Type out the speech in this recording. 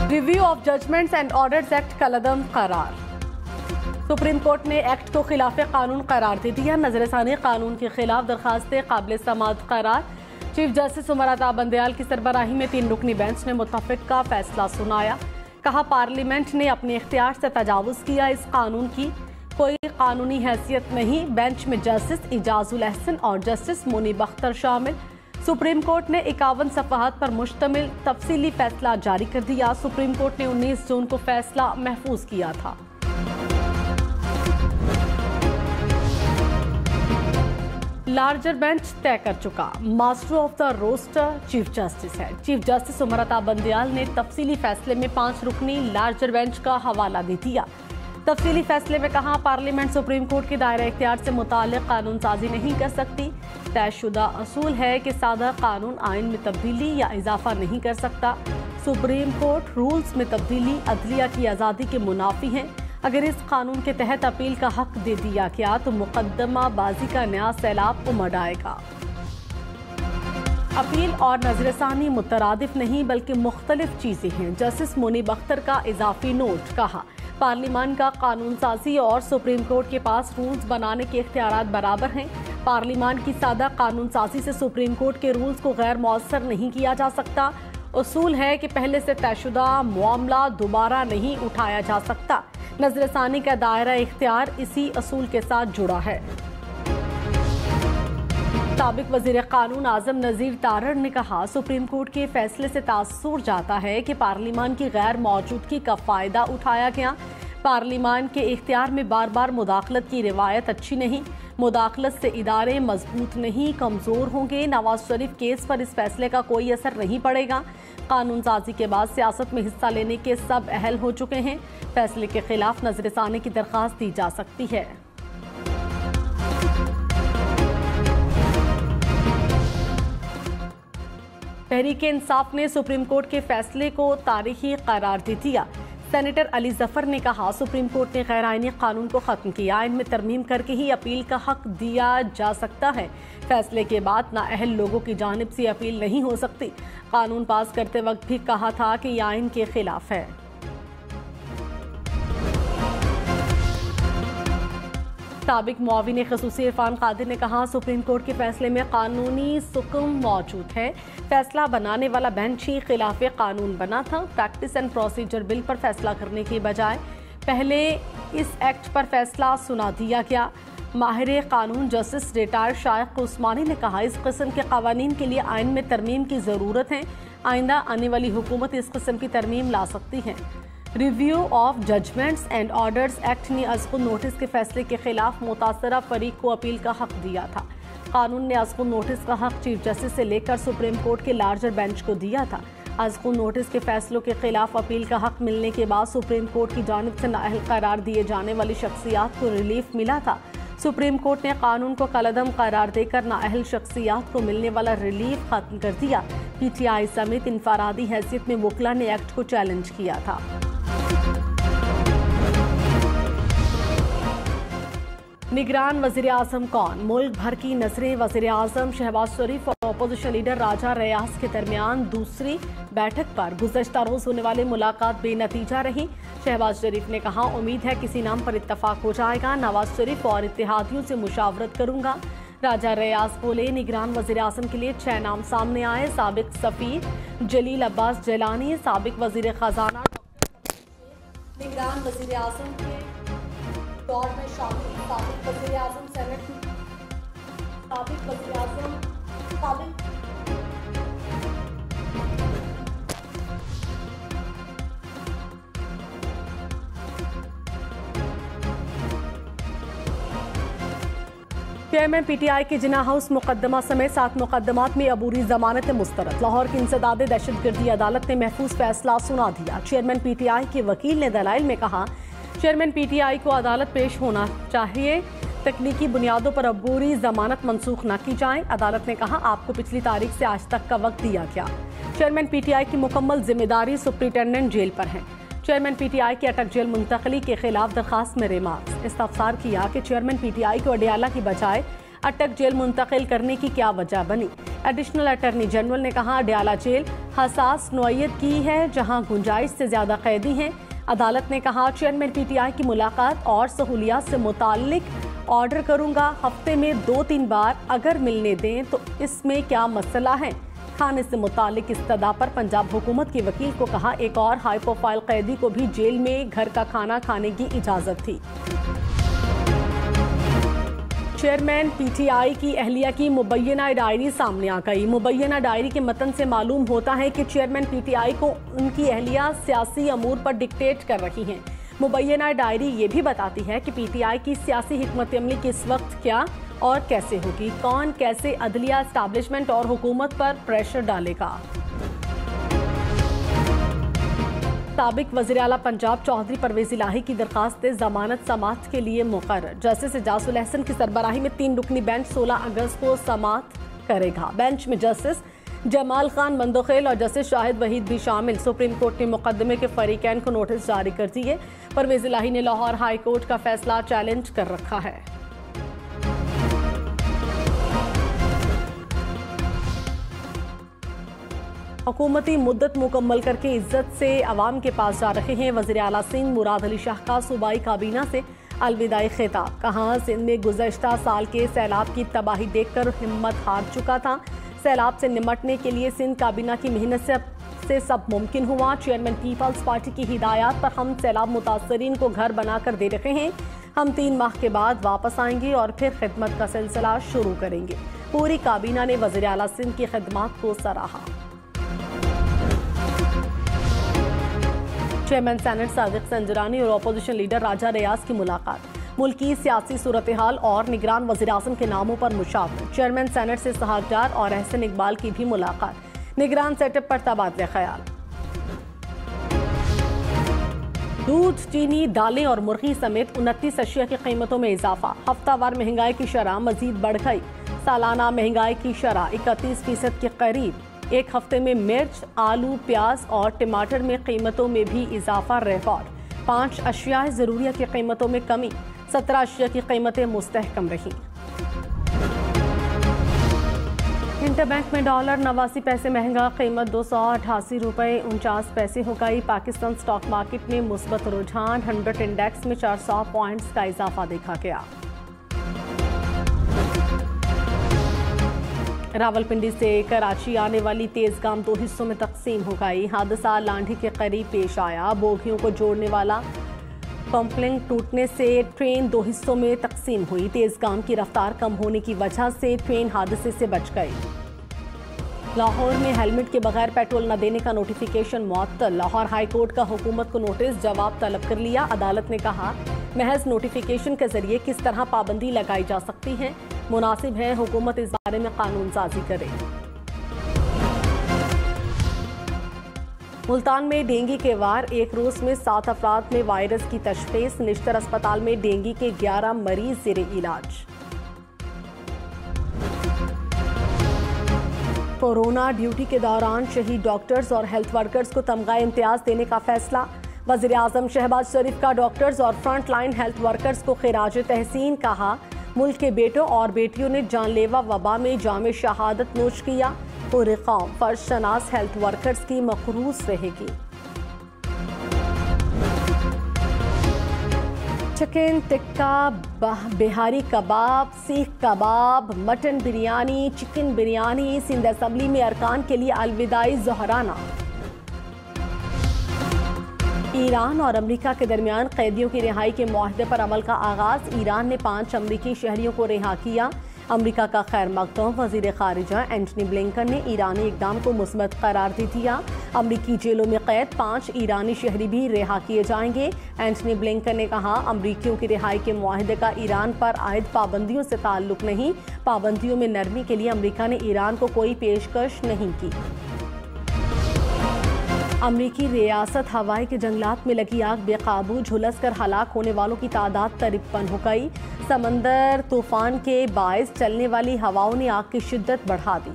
Review of judgments and orders act कलअदम करार। Supreme court ने एक्ट को खिलाफ कानून करार दे दिया। नजरसानी कानून के खिलाफ दरखास्तें काबिल समाअत करार। चीफ जस्टिस उमर अता बंदयाल की सरबराही में 3 रुकनी बेंच ने मुत्तफिक का फैसला सुनाया। कहा, पार्लियामेंट ने अपने इख्तियार से तजावुज किया। इस कानून की कोई कानूनी हैसियत नहीं। बेंच में जस्टिस इजाजुल अहसन और जस्टिस मुनीब अख्तर शामिल। सुप्रीम कोर्ट ने 51 सफ़हात पर मुश्तमिल तफसीली फैसला जारी कर दिया। सुप्रीम कोर्ट ने 19 जून को फैसला महफूज किया था। लार्जर बेंच तय कर चुका। Master of the roster chief justice है। चीफ जस्टिस उमर अता बंदयाल ने तफसीली फैसले में 5 रुकनी लार्जर बेंच का हवाला दे दिया। तफसीली फैसले में कहा, पार्लियामेंट सुप्रीम कोर्ट के दायरा इख्तियार से मुताल्लिक कानून साजी नहीं कर सकती। तयशुदा असूल है कि सादा कानून आइन में तब्दीली या इजाफा नहीं कर सकता। सुप्रीम कोर्ट रूल्स में तब्दीली अदलिया की आज़ादी के मुनाफी हैं। अगर इस कानून के तहत अपील का हक दे दिया गया तो मुकदमा बाजी का नया सैलाब उमड़ आएगा। अपील और नजरसानी मुतरादिफ नहीं बल्कि मुख्तलिफ चीजें हैं। जस्टिस मुनीब अख्तर का इजाफी नोट। कहा, पार्लियामान का कानून साजी और सुप्रीम कोर्ट के पास रूल्स बनाने के इख्तियारात बराबर हैं। पार्लियामान की सादा कानून साजी से सुप्रीम कोर्ट के रूल्स को गैर मौसर नहीं किया जा सकता। उसूल है कि पहले से तयशुदा मामला दोबारा नहीं उठाया जा सकता। नजरसानी का दायरा इख्तियार इसी असूल के साथ जुड़ा है। साबिक वजीर कानून आजम नजीर तारड़ ने कहा, सुप्रीम कोर्ट के फैसले से तासुर जाता है कि पार्लियामान की गैर मौजूदगी का फायदा उठाया गया। पार्लियामान के इख्तियार में बार बार मुदाखलत की रिवायत अच्छी नहीं। मुदाखलत से इदारे मजबूत नहीं, कमजोर होंगे। नवाज शरीफ केस पर इस फैसले का कोई असर नहीं पड़ेगा। कानून साजी के बाद सियासत में हिस्सा लेने के सब अहल हो चुके हैं। फैसले के खिलाफ नजरसानी की दरखास्त दी जा सकती है। तहरीक-ए-इंसाफ ने सुप्रीम कोर्ट के फैसले को तारीखी करार दे दिया। सेनेटर अली जफर ने कहा, सुप्रीम कोर्ट ने गैर आईनी कानून को खत्म किया। आइन में तरमीम करके ही अपील का हक दिया जा सकता है। फैसले के बाद नाअहल लोगों की जानिब से अपील नहीं हो सकती। कानून पास करते वक्त भी कहा था कि यह आइन के खिलाफ है। साबिक मुआविन ख़ुसूसी इरफान कादिर ने कहा, सुप्रीम कोर्ट के फैसले में कानूनी सुकून मौजूद है। फैसला बनाने वाला बेंच ही खिलाफ कानून बना था। प्रैक्टिस एंड प्रोसीजर बिल पर फैसला करने के बजाय पहले इस एक्ट पर फैसला सुना दिया गया। माहिर कानून जस्टिस रिटायर्ड शाइख उस्मानी ने कहा, इस किस्म के कवानीन के लिए आइन में तरमीम की ज़रूरत है। आइंदा आने वाली हुकूमत इस किस्म की तरमीम ला सकती है। Review of judgments and orders act ने अज़कुन नोटिस के फैसले के खिलाफ मुतासरा फरीक को अपील का हक दिया था। कानून ने अज़कुन नोटिस का हक चीफ जस्टिस से लेकर सुप्रीम कोर्ट के लार्जर बेंच को दिया था। अज़कुन नोटिस के फैसलों के खिलाफ अपील का हक मिलने के बाद सुप्रीम कोर्ट की जानिब से नाअहल करार दिए जाने वाली शख्सियात को रिलीफ मिला था। सुप्रीम कोर्ट ने कानून को कलअदम करार देकर नाअहल शख्सियात को मिलने वाला रिलीफ खत्म कर दिया। PTI समेत इनफरादी हैसियत में वकला ने एक्ट को चैलेंज किया था। निगरान वज़ीर आज़म कौन? मुल्क भर की नजरें वज़ीर आज़म शहबाज शरीफ और अपोजिशन लीडर राजा रियाज के दरमियान दूसरी बैठक पर। गुज़श्ता रोज होने वाली मुलाकात बेनतीजा रही। शहबाज शरीफ ने कहा, उम्मीद है किसी नाम पर इत्तफाक हो जाएगा। नवाज शरीफ और इत्तेहादियों से मुशावरत करूंगा। राजा रियाज बोले, निगरान वज़ीर आज़म के लिए 6 नाम सामने आए। साबिक सफ़ीर जलील अब्बास जलानी, साबिक वज़ीर खजाना निगरान वज़ीर आज़म के दौर में शामिल, साबिक वज़ीर आज़म सेनेट, साबिक वज़ीर आज़म साबिक चेयरमैन PTI के जिना हाउस मुकदमा समेत 7 मुकदमात में अबूरी जमानत मुस्तरद। लाहौर की इंसदाद दहशतगर्दी अदालत ने महफूज फैसला सुना दिया। चेयरमैन PTI के वकील ने दलाइल में कहा, चेयरमैन PTI को अदालत पेश होना चाहिए। तकनीकी बुनियादों पर अबूरी जमानत मनसूख न की जाए। अदालत ने कहा, आपको पिछली तारीख से आज तक का वक्त दिया गया। चेयरमैन PTI की मुकम्मल जिम्मेदारी सुप्रिंटेंडेंट जेल पर है। चेयरमैन PTI की अटक जेल मुंतकली के खिलाफ दरखास्त में रिमार्क्स। इस्तफसार किया कि चेयरमैन PTI को अडियाला की बजाय अटक जेल मुंतकिल करने की क्या वजह बनी। एडिशनल अटॉर्नी जनरल ने कहा, अडियाला जेल हसास नौयत की है जहां गुंजाइश से ज्यादा कैदी हैं। अदालत ने कहा चेयरमैन पीटीआई की मुलाकात और सहूलियात से मुताल्लिक ऑर्डर करूंगा, हफ्ते में 2-3 बार अगर मिलने दें तो इसमें क्या मसला है। खाने से मुताल्लिक इस्तदा पर पंजाब हुकूमत के वकील को कहा एक और हाई प्रोफाइल कैदी को भी जेल में घर का खाना खाने की इजाजत थी। चेयरमैन पीटीआई की अहलिया की मुबैना डायरी सामने आ गई। मुबैना डायरी के मतन से मालूम होता है कि चेयरमैन पीटीआई को उनकी अहलिया सियासी अमूर पर डिक्टेट कर रही हैं। मुबैना डायरी ये भी बताती है कि पीटीआई की सियासी हिकमत अमली किस वक्त क्या और कैसे होगी, कौन कैसे अदलिया एस्टैब्लिशमेंट और हुकूमत पर प्रेशर डालेगा। साबिक वज़ीर आला पंजाब चौधरी परवेज इलाही की दरखास्त जमानत समाअत के लिए मुकर्रर। जस्टिस एजाजुल अहसन की सरबराही में 3 रुकनी बेंच 16 अगस्त को समाअत करेगा। बेंच में जस्टिस जमाल खान मंदोखेल और जस्टिस शाहिद वहीद भी शामिल। सुप्रीम कोर्ट ने मुकदमे के फरीकैन को नोटिस जारी कर दिए। परवेज इलाही ने लाहौर हाई कोर्ट का फैसला चैलेंज कर रखा है। हुकूमती मुद्दत मुकम्मल करके इज्जत से अवाम के पास जा रहे हैं। वज़ीर आला सिंध मुराद अली शाह का सूबाई काबीना से अलविदाई खिताब। कहा सिंध में गुज़श्ता साल के सैलाब की तबाही देखकर हिम्मत हार चुका था। सैलाब से निमटने के लिए सिंध काबीना की मेहनत से सब मुमकिन हुआ। चेयरमैन पीपल्स पार्टी की हिदायत पर हम सैलाब मुतासरीन को घर बनाकर दे रहे हैं। हम 3 माह के बाद वापस आएंगे और फिर खिदमत का सिलसिला शुरू करेंगे। पूरी काबीना ने वज़ीर आला सिंध की खिदमत को सराहा। चेयरमैन सेनेट सादिक संजरानी और अपोजिशन लीडर राजा रियाज की मुलाकात। मुल्क की सियासी सूरत हाल और निगरान वज़ीर आज़म के नामों पर मुशावरत। चेयरमैन सेनेट से सहाग डार और अहसन इकबाल की भी मुलाकात। निगरान सेटअप पर तबादले ख्याल। दूध, चीनी, दालें और मुर्गी समेत 29 अशिया की कीमतों में इजाफा। हफ्तावार महंगाई की शरह मजीद बढ़ गई। सालाना महंगाई की शरह 31% के करीब। एक हफ्ते में मिर्च, आलू, प्याज और टमाटर में कीमतों में भी इजाफा रिकॉर्ड। 5 अशिया ज़रूरिया की कीमतों में कमी। 17 अशिया की कीमतें मुस्तहकम रहीं। इंटरबैंक में डॉलर 89 पैसे महंगा, कीमत 288 रुपये 49 पैसे हो गई। पाकिस्तान स्टॉक मार्केट में मुस्बत रुझान। 100 इंडेक्स में 400 पॉइंट्स का इजाफा देखा गया। रावलपिंडी से कराची आने वाली तेजगाम 2 हिस्सों में तकसीम हो गई। हादसा लांढी के करीब पेश आया। बोगियों को जोड़ने वाला कॉम्प्लिंग टूटने से ट्रेन 2 हिस्सों में तकसीम हुई। तेजगाम की रफ्तार कम होने की वजह से ट्रेन हादसे से बच गई। लाहौर में हेलमेट के बगैर पेट्रोल न देने का नोटिफिकेशन मुअत्तल। लाहौर हाई कोर्ट का हुकूमत को नोटिस जवाब तलब कर लिया। अदालत ने कहा महज नोटिफिकेशन के जरिए किस तरह पाबंदी लगाई जा सकती है। मुनासिब है हुकूमत इस बारे में कानून साजी करे। मुल्तान में डेंगू के वार। एक रोज में 7 अफराद में वायरस की तशखीस। निश्तर अस्पताल में डेंगू के 11 मरीज ज़ेरे इलाज। कोरोना ड्यूटी के दौरान शहीद डॉक्टर्स और हेल्थ वर्कर्स को तमगा इम्तियाज देने का फैसला। वज़ीर आज़म शहबाज शरीफ का डॉक्टर्स और फ्रंट लाइन हेल्थ वर्कर्स को खिराज तहसीन। कहा मुल्क के बेटों और बेटियों ने जानलेवा वबा में जामे शहादत नोश किया। पूरे कौम फर्ज शनास हेल्थ वर्कर्स की मखरूस रहेगी। Chicken tikka, Bihari kebab, seekh kebab, mutton biryani, chicken biryani. Sindh assembly में अरकान के लिए अलविदाई ज़ोहराना। ईरान और अमेरिका के दरमियान कैदियों की रिहाई के मुआहदे पर अमल का आगाज। ईरान ने 5 अमरीकी शहरियों को रिहा किया। अमेरिका का खैर मकदूम वज़ीर ख़ारिजा एंटनी ब्लिंकन ने ईरानी इक़दाम को मुस्बत करार दे दिया। अमरीकी जेलों में कैद 5 ईरानी शहरी भी रिहा किए जाएंगे। एंटनी ब्लिंकन ने कहा अमरीकियों की रिहाई के मुआहदे का ईरान पर आयद पाबंदियों से ताल्लुक नहीं। पाबंदियों में नरमी के लिए अमरीका ने ईरान को कोई पेशकश नहीं की। अमरीकी रियासत हवाई के जंगलात में लगी आग बेकाबू। झुलस कर हलाक होने वालों की तादाद 53 हो गई। समंदर तूफान के बायस चलने वाली हवाओं ने आग की शिद्दत बढ़ा दी।